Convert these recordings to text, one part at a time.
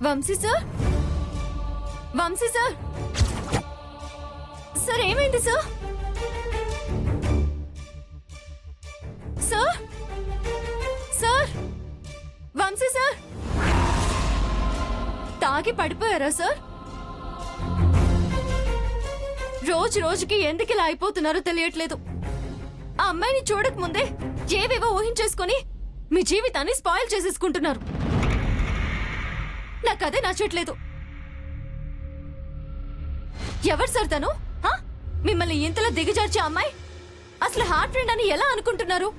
Vamsi sir, Vamsi sir, sir ఏమైంది sir? Sir, sir, Vamsi sir, తాగి పడిపోయారా సార్? రోజు రోజుకి ఎందుకు ఇలా అయిపోతున్నారో తెలియట్లేదు. ఆ అమ్మాయిని చూడక ముందే ఏవేవో ఊహించేసుకొని మీ జీవితాన్ని స్పాయిల్ చేసేసుకుంటున్నారు. నాకదే నచ్చట్లేదు. ఎవరు సార్ తను? మిమ్మల్ని ఇంతలో దిగజార్చే అమ్మాయి అసలు హార్ట్ ఫ్రెండ్ అని ఎలా అనుకుంటున్నారు?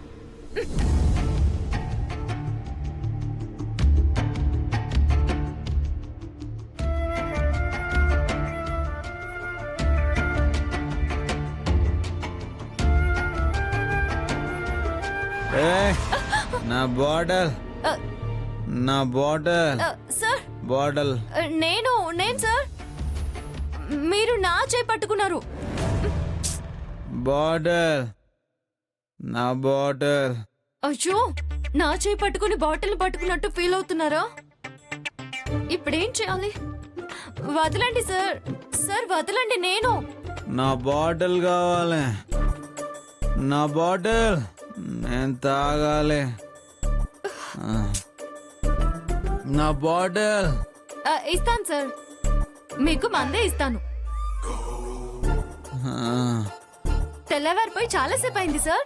నా బాటిల్, నా బాటిల్, సార్ బాటిల్. నేను సార్, మీరు నా చేయి పట్టుకున్నారు. బాటిల్, నా బాటిల్. అయ్యో, నా చేయి పట్టుకుని బాటిల్ పట్టుకున్నట్టు ఫీల్ అవుతున్నారా? ఇప్పుడేం చేయాలి? వదలండి సార్, సార్ వదలండి. నా బాటిల్ కావాలి, నా బాటిల్ నేను తాగాలి. నా బాటిల్. ఇస్తాను సార్, మీకు మందే ఇస్తాను. తెల్లవారిపోయి చాలాసేపు అయింది సార్,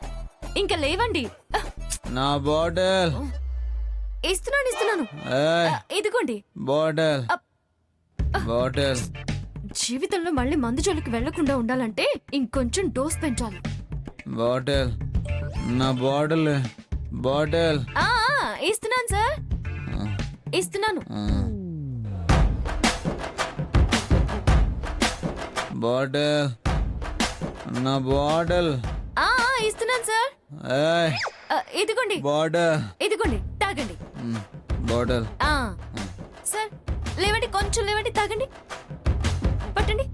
ఇంకా లేవండి. నా బాటిల్. ఇస్తున్నాను. ఇదిగోండి బాటిల్, బాటిల్. జీవితంలో మళ్ళీ మందు జోలికి వెళ్లకుండా ఉండాలంటే ఇంకొంచెం డోస్ పెంచాలి. బాటిల్, నా బాటిల్, బాటిల్. ఇస్తున్నాను సార్, ఇస్తున్నాను. బాటిల్, నా బాటిల్. ఇస్తున్నాను సార్. ఇదిగోండి బాటిల్, ఇదిగోండి తాగండి. బాటిల్. సార్ లేవండి, కొంచెం లేవండి, తాగండి, పట్టండి.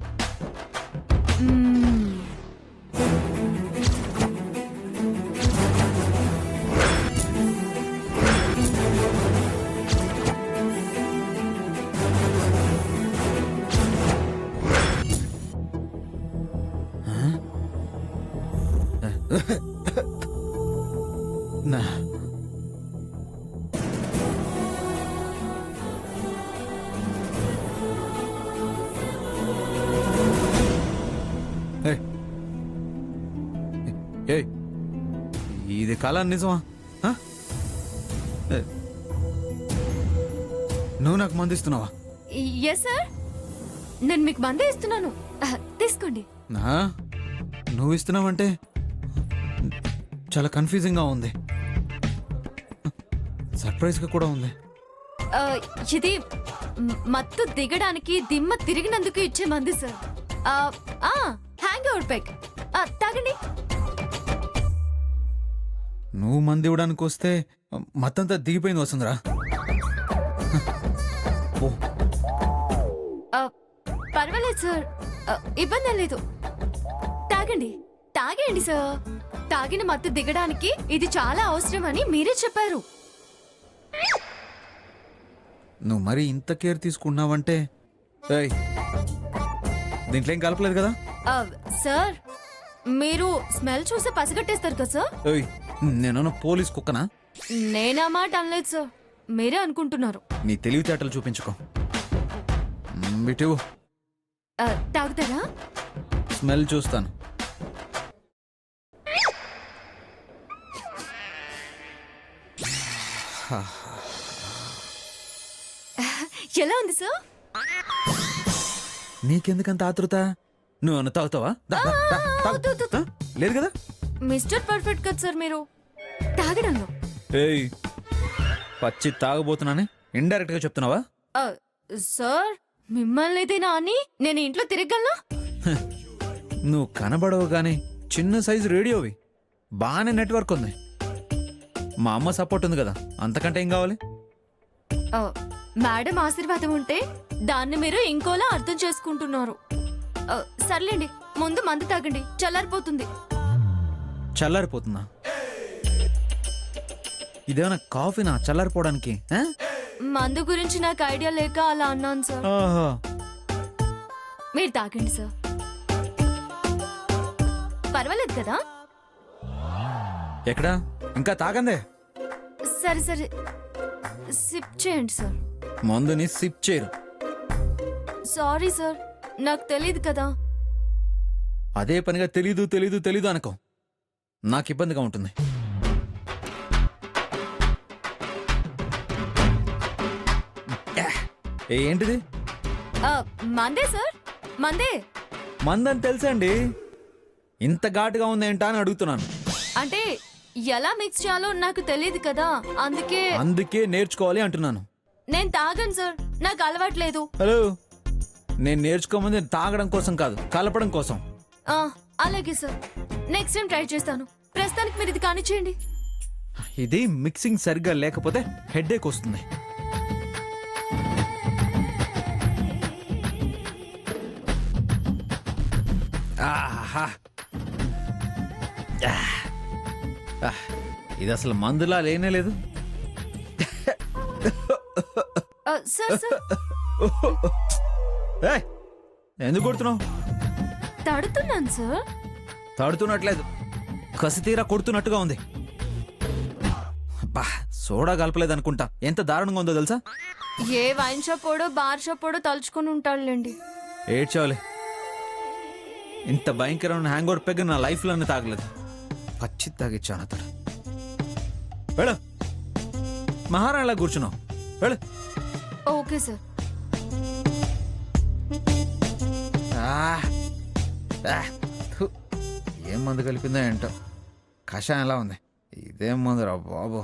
నా ఇది కళ నిజమా? నువ్వు నాకు మందిస్తున్నావా? ఎస్ సార్, నేను మీకు మందే ఇస్తున్నాను, తీసుకోండి. నువ్వు ఇస్తున్నావంటే చాలా కన్ఫ్యూజింగ్ గా ఉంది, సర్ప్రైజ్ గా కూడా ఉంది. ఇది మత్తు దిగడానికి దిమ్మ తిరిగినందుకు ఇచ్చే మంది సార్. హ్యాంగ్ ఓవర్ ప్యాక్, తాగండి. నువ్వు మంది ఇవ్వడానికి వస్తే మత్తంతా దిగిపోయింది వస్తుందిరా. పర్వాలేదు సార్, ఇబ్బంది లేదు. తాగండి సార్. తాగిన మత్తు దిగడానికి ఇది చాలా అవసరం అని మీరే చెప్పారు. నువ్వు మరి ఇంత కేర్ తీసుకున్నావంటే దీంట్లో ఏం కలపలేదు కదా? సార్ మీరు స్మెల్ చూసి పసిగట్టేస్తారు కదా సార్. నేనన్నా పోలీస్ కుక్కనా? నేనా మాట అనలేదు సార్, మీరే అనుకుంటున్నారు. నీ తెలివితేటలు చూపించుకో. బిటు తాగుతారా? స్మెల్ చూస్తాను. ఎలా ఉంది సార్? నీకెందుకంత ఆతృత? నువ్వు అన్న తాగుతావా? లేదు కదా? మిస్టర్ పర్ఫెక్ట్ కదా సార్ మీరు తాగడంలో. పచ్చి తాగబోతున్నానే ఇండైరెక్ట్ గా చెప్తున్నావా? సార్ మిమ్మల్ని ఏదైనా అని నేను ఇంట్లో తిరగలనా? నువ్వు కనబడవు గానీ చిన్న సైజు రేడియోవి, బాగానే నెట్వర్క్ ఉంది, మా అమ్మ సపోర్ట్ ఉంది కదా, అంతకంటే ఏం కావాలి? మేడం ఆశీర్వాదం ఉంటే దాన్ని మీరు ఇంకోలా అర్థం చేసుకుంటున్నారు. సర్లేండి, ముందు మందు తాగండి, చల్లారిపోతుంది. చల్లారిపోతుందా? ఇదేమన్నా కాఫీనా చల్లారిపోవడానికి? మందు గురించి నాకు ఐడియా లేక అలా అన్నాను సార్. ఆహా. మీరు తాగండి సార్, పర్వాలేదు కదా. ఎక్కడా ఇంకా తాగందే. సరే సరే, సిప్ చేయండి సార్. మందుని సిప్ చేయరు. సారీ సార్, నాకు తెలియదు కదా. అదే పనిగా తెలీదు తెలీదు తెలీదు అనుకో, నాకు ఇబ్బందిగా ఉంటుంది. ఏంటిది? మందే సార్, మందే. మందని తెలుసండి, ఇంత ఘాటుగా ఉందేంటా అని అడుగుతున్నాను. అంటే ఎలా మిక్స్ చేయాలో నాకు తెలియదు కదా, అందుకే నేర్చుకోవాలి అంటున్నాను. నేను తాగను సార్, నాకు అలవాట్లేదు. హలో, నేను నేర్చుకోమంది తాగడం కోసం కాదు, కలపడం కోసం. అలాగే సార్, నెక్స్ట్ టైం ట్రై చేస్తాను. ప్రస్తుతానికి మీరు ఇది కానిచ్చేయండి. ఇది మిక్సింగ్ సరిగ్గా లేకపోతే హెడేక్ వస్తుంది. ఆహా. ఇది అసలు మందులా లేనే లేదు. సార్ సార్, ఏయ్, ఎందుకు కొడుతున్నావు? తడుతున్నాను సార్. తడుతున్నట్లేదు, కసితీరా కొడుతున్నట్టుగా ఉంది. అబ్బా, సోడా కలపలేదు అనుకుంటా. ఎంత దారుణంగా ఉందో తెలుసా? ఏ వైన్ షాప్ ఓడో బార్ షాప్ ఓడో తలుచుకొని ఉంటాడులేండి. ఏడ్చాలి. ఇంత భయంకరమైన హ్యాంగ్ అవుట్ పెగ్ నా లైఫ్లోనే తాగలేదు. పచ్చి తాగిచ్చాను అతడు. వెళ్ళు, మహారాణిలా కూర్చున్నావు. వెళ్ళు. Okay sir. ఏం మందు కలిపిందో ఏంటో, కషాయం ఎలా ఉంది. ఇదేం మందు రా బాబు.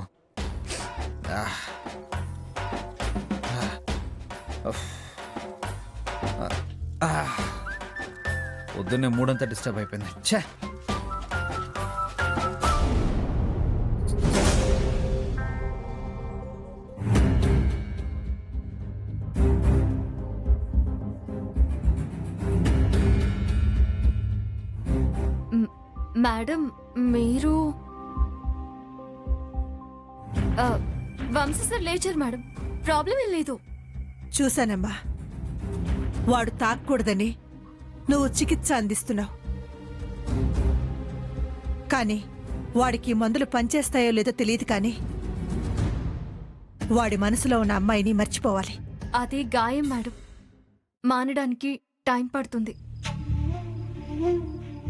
పొద్దున్నే మూడంతా డిస్టర్బ్ అయిపోయింది. ఛే, మేడం, మీరు వంశీ సార్ లేచారు మేడం, ప్రాబ్లం ఏం లేదు. చూశానమ్మా, వాడు తాగకూడదని నువ్వు చికిత్స అందిస్తున్నావు. కానీ వాడికి మందులు పనిచేస్తాయో లేదో తెలియదు, కానీ వాడి మనసులో ఉన్న అమ్మాయిని మర్చిపోవాలి. అది గాయం మేడం, మానడానికి టైం పడుతుంది.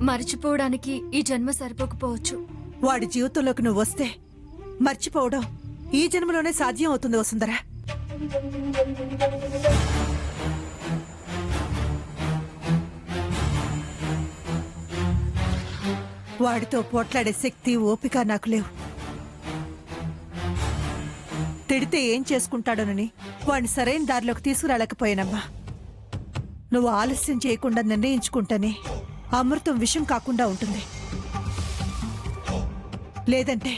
మర్చిపోవడానికి ఈ జన్మ సరిపోకపోవచ్చు. వాడి జీవితంలోకి నువ్వు వస్తే మర్చిపోవడం ఈ జన్మలోనే సాధ్యం అవుతుంది వసుంధరా. వాడితో పోట్లాడే శక్తి, ఓపిక నాకు లేవు. తిడితే ఏం చేసుకుంటాడోనని వాడిని సరైన దారిలోకి తీసుకురాలేకపోయానమ్మా. నువ్వు ఆలస్యం చేయకుండా నిర్ణయించుకుంటానే అమృతం విషం కాకుండా ఉంటుంది. లేదంటే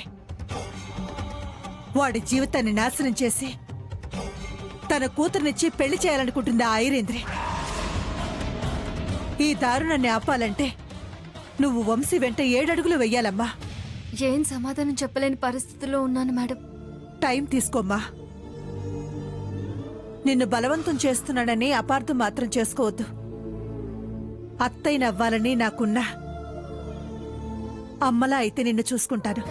వాడి జీవితాన్ని నాశనం చేసి తన కూతురునిచ్చి పెళ్లి చేయాలనుకుంటుంది ఆ ఐరేంద్రి. ఈ దారుణాన్ని ఆపాలంటే నువ్వు వంశీ వెంట 7 అడుగులు వెయ్యాలమ్మా. ఏం సమాధానం చెప్పలేని పరిస్థితిలో ఉన్నాను మేడం. టైం తీసుకోమ్మా. నిన్ను బలవంతం చేస్తున్నానని అపార్థం మాత్రం చేసుకోవద్దు. అత్తయ్యనవ్వాలని నాకున్నా, అమ్మలా అయితే నిన్ను చూసుకుంటాను.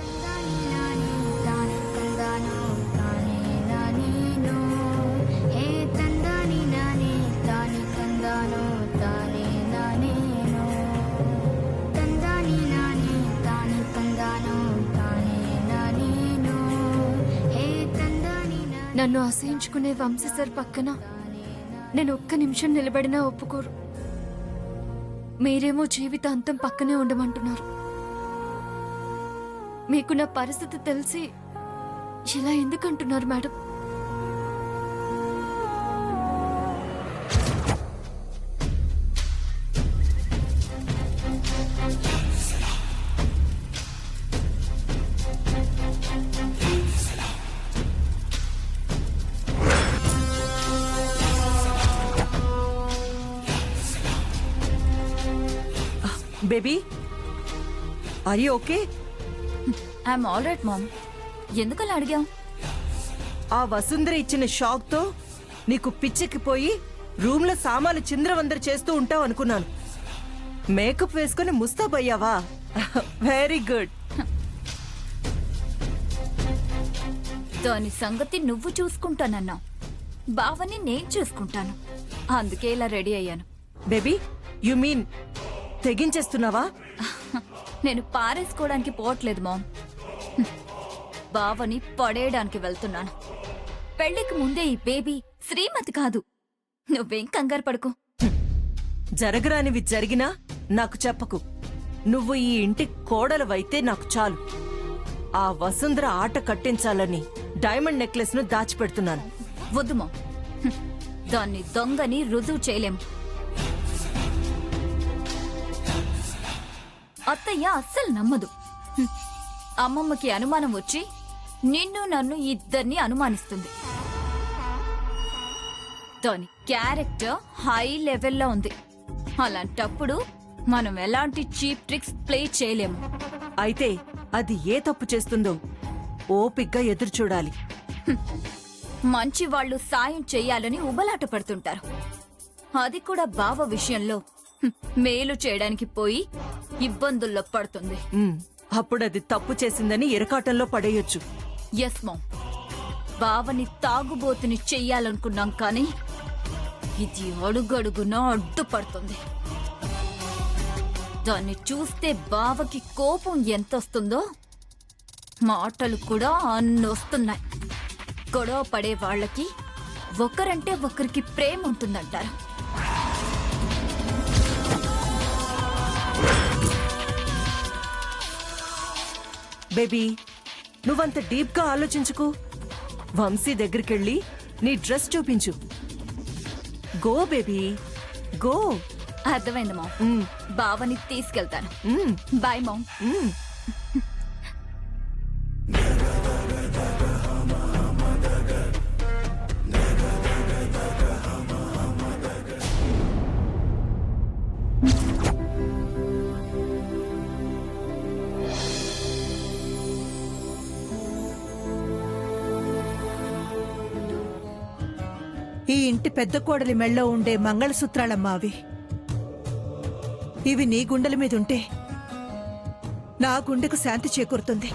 నన్ను అసహించుకునే వంశీ సార్ పక్కన నేను ఒక్క నిమిషం నిలబడినా ఒప్పుకోరు. మీరేమో జీవితాంతం పక్కనే ఉండమంటున్నారు. మీకు నా పరిస్థితి తెలిసి ఇలా ఎందుకంటున్నారు madam? Baby, are you okay? I'm all right mom. ఎందుకలా అడిగావు? ఆ వసుంధర ఇచ్చిన షాక్ తో నీకు పిచ్చెక్కిపోయి రూమ్ లో సామాన్లు చింద్రవందర చేస్తూ ఉంటావు అనుకున్నాను. మేకప్ వేసుకుని ముస్తాబయ్యావా? Very good. దాని సంగతి నువ్వు చూసుకుంటానన్నావు, బావని నేను చూసుకుంటాను. అందుకే ఇలా రెడీ అయ్యాను. బేబీ, యు మీన్ తెగించేస్తున్నావా? నేను పారేసుకోవడానికి పోవట్లేదు మామ్, బావని పడేయడానికి వెళ్తున్నాను. పెళ్లికి ముందే ఈ బేబీ శ్రీమతి కాదు. నువ్వేం కంగారు పడుకో. జరగరానివి జరిగినా నాకు చెప్పకు. నువ్వు ఈ ఇంటి కోడలవైతే నాకు చాలు. ఆ వసుంధర ఆట కట్టించాలని డైమండ్ నెక్లెస్ ను దాచిపెడుతున్నాను. వద్దు మామ్, దాన్ని దొంగని రుజువు చేయలేము. అత్తయ్య అస్సలు నమ్మదు. అమ్మమ్మకి అనుమానం వచ్చి నిన్ను నన్ను ఇద్దరిని అనుమానిస్తుంది. దాని క్యారెక్టర్ హై లెవెల్లో ఉంది. అలాంటప్పుడు మనం ఎలాంటి చీప్ ట్రిక్స్ ప్లే చేయలేము. అయితే అది ఏ తప్పు చేస్తుందో ఓపిగ్గా ఎదురు చూడాలి. మంచి వాళ్ళు సాయం చెయ్యాలని ఉబలాట పడుతుంటారు. అది కూడా బావ విషయంలో మేలు చేయడానికి పోయి ఇబ్బందుల్లో పడుతుంది. అప్పుడు అది తప్పు చేసిందని ఇరకాటంలో పడేయొచ్చు. ఎస్ మామ్, బావని తాగుబోతుని చెయ్యాలనుకున్నాం కానీ ఇది అడుగడుగున అడ్డుపడుతుంది. దాన్ని చూస్తే బావకి కోపం ఎంతొస్తుందో మాటలు కూడా అన్నొస్తున్నాయి. గొడవ పడే వాళ్ళకి ఒకరంటే ఒకరికి ప్రేమ ఉంటుందంటారు. బేబీ, నువ్వంత డీప్ గా ఆలోచించుకు. వంశీ దగ్గరికెళ్ళి నీ డ్రెస్ చూపించు. Go baby, go. అర్థమైంది మామ్, బావని తీసుకెళ్తాను. Bye mom. ఈ ఇంటి పెద్ద కోడలి మెళ్ళో ఉండే మంగళసూత్రాలమ్మా అవి. ఇవి నీ గుండెల మీద ఉంటే నా గుండెకు శాంతి చేకూరుతుంది.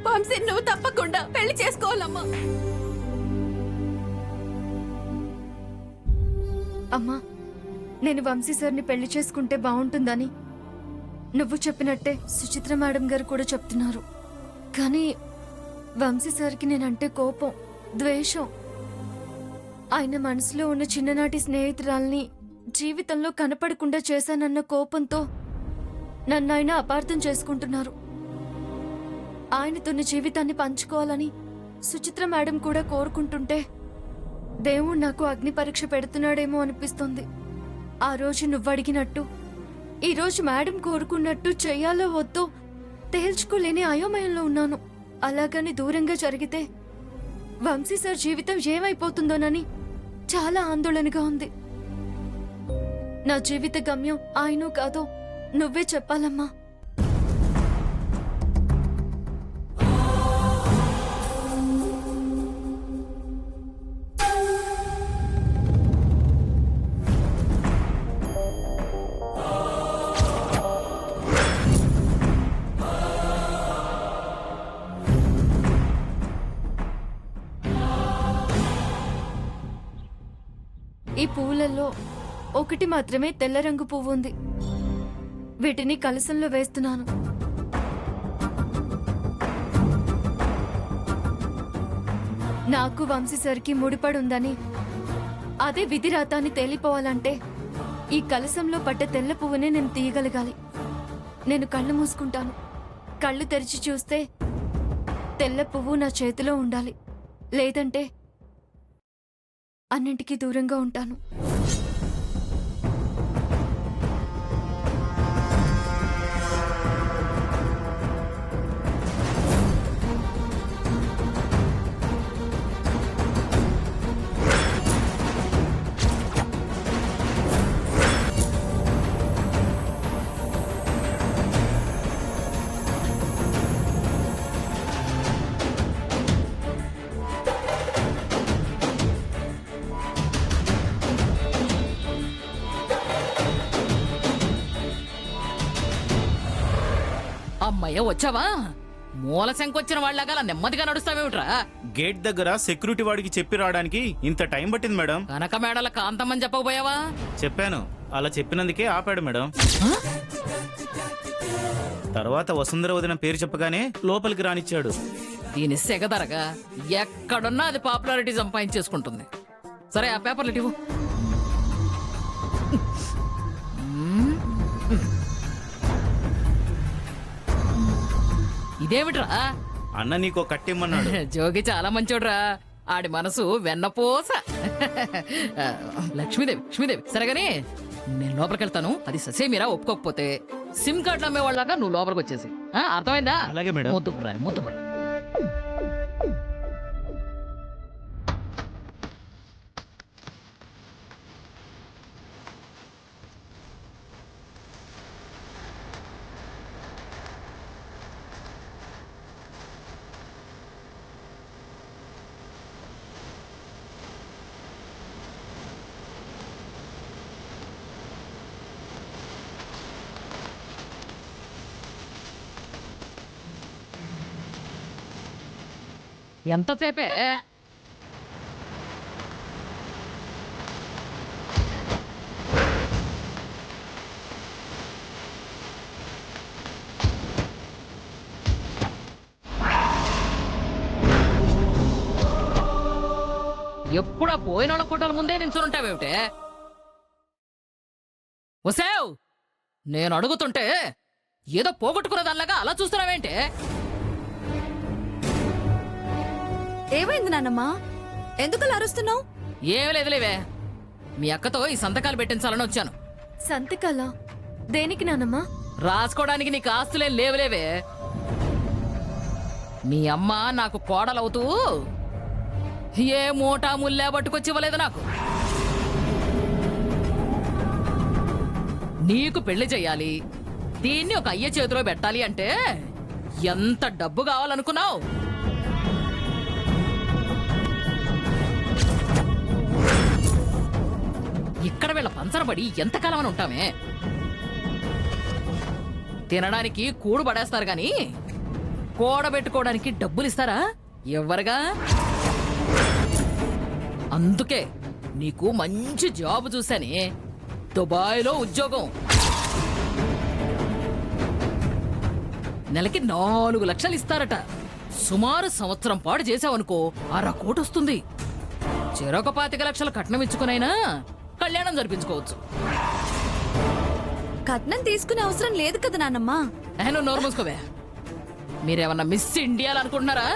వంశీ, నువ్వు తప్పకుండా పెళ్లి చేసుకోవాలమ్మా. అమ్మా, నేను వంశీ సార్ని పెళ్లి చేసుకుంటే బాగుంటుందని నువ్వు చెప్పినట్టే సుచిత్ర మేడం గారు కూడా చెప్తున్నారు. కానీ వంశీ సార్కి నేనంటే కోపం, ద్వేషం. ఆయన మనసులో ఉన్న చిన్ననాటి స్నేహితురాల్ని జీవితంలో కనపడకుండా చేశానన్న కోపంతో నన్ను ఆయన అపార్థం చేసుకుంటున్నారు. ఆయనతోని జీవితాన్ని పంచుకోవాలని సుచిత్ర మేడం కూడా కోరుకుంటుంటే దేవుడు నాకు అగ్ని పరీక్ష పెడుతున్నాడేమో అనిపిస్తుంది. ఆ రోజు నువ్వడిగినట్టు ఈ రోజు మేడం కోరుకున్నట్టు చెయ్యాలో వద్దో తేల్చుకోలేని అయోమయంలో ఉన్నాను. అలాగని దూరంగా జరిగితే వంశీ సార్ జీవితం ఏమైపోతుందోనని చాలా ఆందోళనగా ఉంది. నా జీవిత గమ్యం ఆయనో కాదో నువ్వే చెప్పాలమ్మా. ఈ పువ్వులలో ఒకటి మాత్రమే తెల్ల రంగు పువ్వు ఉంది. వీటిని కలశంలో వేస్తున్నాను. నాకు వంశీ సార్కి ముడిపడి ఉందని, అదే విధిరాత అని తేలిపోవాలంటే ఈ కలశంలో పడ్డ తెల్ల పువ్వునే నేను తీయగలగాలి. నేను కళ్ళు మూసుకుంటాను. కళ్ళు తెరిచి చూస్తే తెల్ల పువ్వు నా చేతిలో ఉండాలి. లేదంటే అన్నింటికీ దూరంగా ఉంటాను. ఏమయ్యా వచ్చావా? మూల శంకొచ్చిన వాళ్ళగా అలా నెమ్మదిగా నడుస్తావేమిట్రా? గేట్ దగ్గర సెక్యూరిటీ వాడికి చెప్పి రావడానికి ఇంత టైం పట్టింది మేడం. కనక మేడల కాంతమ్మని చెప్పకపోయావా? చెప్పాను, అలా చెప్పినందుకే ఆపాడు మేడం. తర్వాత వసుంధర వదిన పేరు చెప్పగానే లోపలికి రానిచ్చాడు. దీని సెగదరగా ఎక్కడున్నా అది పాపులారిటీ సంపాదించేసుకుంటుంది. సరే ఆ పేపర్లు ఇవ్వు. ఇదేమిట్రా? అన్న నీకో కట్టిమ్మన్నాడు. జోగి చాలా మంచోడ్రా. ఆడి మనసు వెన్నపోస. లక్ష్మీదేవి సరేగాని నేను లోపలికి వెళ్తాను. అది ససేమిరా ఒప్పుకోకపోతే సిమ్ కార్డు అమ్మేవాళ్ళగా నువ్వు లోపలికి వచ్చేసి. అర్థమైందా? అలాగే మేడం. ముద్దు ఎంతసేపే? ఎప్పుడా పోయిన వాళ్ళ ఫోటోల ముందే నించుంటావేమిటే? వసావ్, నేను అడుగుతుంటే ఏదో పోగొట్టుకున్న దానిలాగా అలా చూస్తున్నావేంటే? ఏమైంది నాన్నమ్మా? ఎందుకు అరుస్తున్నావు? ఏం లేదులేవే, మీ అక్కతో ఈ సంతకాలు పెట్టించాలని వచ్చాను. సంతకాలా? దేనికి నానమ్మా? రాసుకోవడానికి నీకు ఆస్తులేం లేవులేవే. మీ అమ్మ నాకు కోడలవుతూ ఏ మూటా ముల్లా పట్టుకొచ్చి ఇవ్వలేదు నాకు. నీకు పెళ్లి చెయ్యాలి, దీన్ని ఒక అయ్య చేతిలో పెట్టాలి అంటే ఎంత డబ్బు కావాలనుకున్నావు? ఇక్కడ వీళ్ళ పంచరబడి ఎంతకాలం అని ఉంటామే? తినడానికి కూడు పడేస్తారు గాని కూడబెట్టుకోవడానికి డబ్బులు ఇస్తారా? ఎవ్వరుగా. అందుకే నీకు మంచి జాబ్ చూశానే, దుబాయ్లో ఉద్యోగం. నెలకి 4 లక్షలు ఇస్తారట. సుమారు సంవత్సరం పాటు చేసావనుకో 1/2 కోటి వస్తుంది. చెరొక 25 లక్షలు కట్నం ఇచ్చుకునైనా కళ్యాణం జరిపించుకోవచ్చు. కట్నం తీసుకునే అవసరం లేదు కదా నాన్నమ్మా. నువ్వు నోరు మూసుకోవే. మీరేమన్నా మిస్ ఇండియాలు అనుకుంటున్నారా?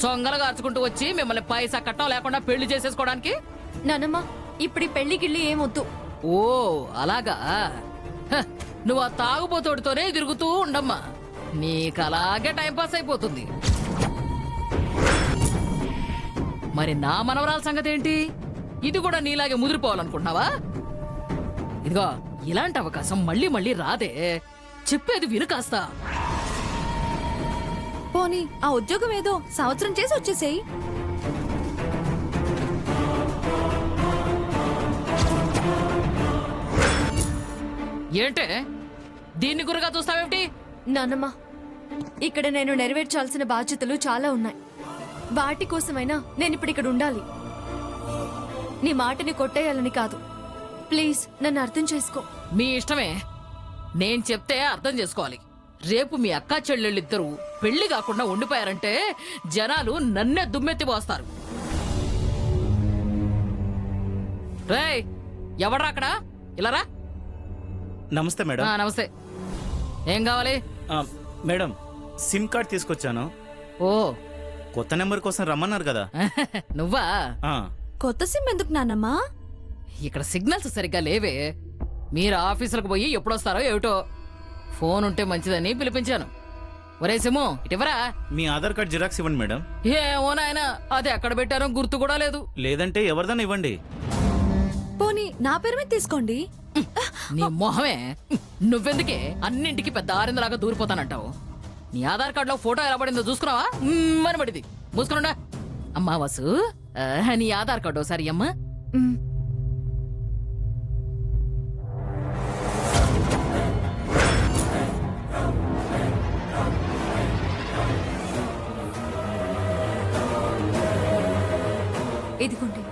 చొంగలు గార్చుకుంటూ వచ్చి మిమ్మల్ని పైసా కట్టం లేకుండా పెళ్లి చేసేసుకోవడానికి. నానమ్మా, ఇప్పుడు ఈ పెళ్లి గిళ్ళి ఏమొద్దు. ఓ అలాగా. హ, నువ్వు ఆ తాగుబోతోడితోనే తిరుగుతూ ఉండమ్మా, నీకు అలాగే టైంపాస్ అయిపోతుంది. మరి నా మనవరాల సంగతి ఏంటి? ఇది కూడా నీలాగే ముదిరిపోవాలనుకుంటున్నావా? ఇదిగో, ఇలాంటి అవకాశం మళ్ళీ మళ్ళీ రాదే. చెప్పేది విను కాస్త. పోనీ ఆ ఉద్యోగం ఏదో సంవత్సరం చేసి వచ్చేసేయి. ఏంటే దీన్ని గురుగా చూస్తావేమిటి? నానమ్మా, ఇక్కడ నేను నెరవేర్చాల్సిన బాధ్యతలు చాలా ఉన్నాయి. వాటి కోసమైనా నేను ఇప్పుడు ఇక్కడ ఉండాలి. నీ మాటని కొట్టేయాలని కాదు. ప్లీజ్ నన్ను అర్థం చేసుకో. మీ ఇష్టమే. నేను చెప్తే అర్థం చేసుకోవాలి. రేపు మీ అక్కా చెల్లెళ్ళిద్దరూ పెళ్లి కాకుండా ఉండిపోయారంటే జనాలు నన్నే దుమ్మెత్తి పోస్తారు. రేయ్, ఎవడ్రా అక్కడ? ఇలారా. నమస్తే మేడం. నమస్తే. ఏం కావాలి? మేడం, సిమ్ కార్డ్ తీసుకొచ్చాను. ఓ, కొత్త నెంబర్ కోసం రమ్మన్నారు కదా. నువ్వా? ఆ, కొత్త సిమ్ ఎందుకు నాన్నమ్మా? ఇక్కడ సిగ్నల్స్ సరిగ్గా లేవే. మీరు ఆఫీసులకు పోయి ఎప్పుడొస్తారో ఏమిటో. ఫోన్ ఉంటే మంచిదని పిలిపించాను. ఒరే సిము, ఇటివరా. మీ ఆధార్ కార్డ్ జిరాక్స్ ఇవ్వండి మేడం. ఏమో నాయనా, అది ఎక్కడ పెట్టారో గుర్తు కూడా లేదు. లేదంటే ఎవరిదన్నా ఇవ్వండి. పోనీ నా పేరు మీద తీసుకోండి. నీ మొహమే. నువ్వెందుకే అన్నింటికి పెద్ద ఆరిందలాగా దూరిపోతానంటావు? నీ ఆధార్ కార్డులో ఫోటో ఎలా పడిందో చూసుకున్నావా? అని పడింది. మూసుకున్నా. అమ్మా వాసు, నీ ఆధార్ కార్డు ఒకసారి అమ్మా. మ్, ఇదిగోండి.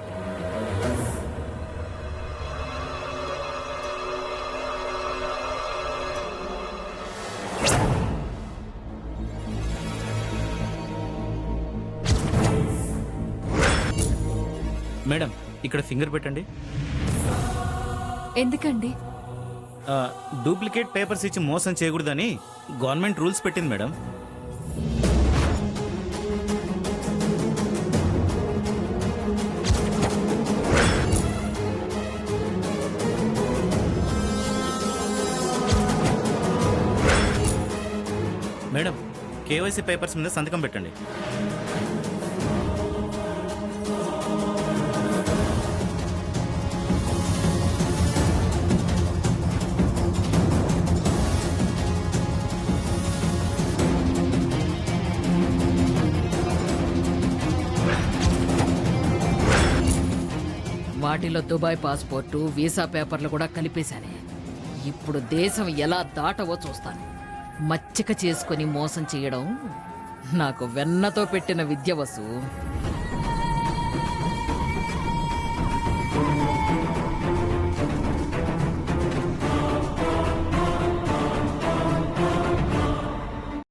మేడం ఇక్కడ ఫింగర్ పెట్టండి. ఎందుకండి? డూప్లికేట్ పేపర్స్ ఇచ్చి మోసం చేయకూడదని గవర్నమెంట్ రూల్స్ పెట్టింది మేడం. మేడం కేవైసీ పేపర్స్ మీద సంతకం పెట్టండి. వాటిలో దుబాయ్ పాస్పోర్టు వీసా పేపర్లు కూడా కలిపేశానే. ఇప్పుడు దేశం ఎలా దాటవో చూస్తాను. మచ్చిక చేసుకుని మోసం చేయడం నాకు వెన్నతో పెట్టిన విద్య వసు.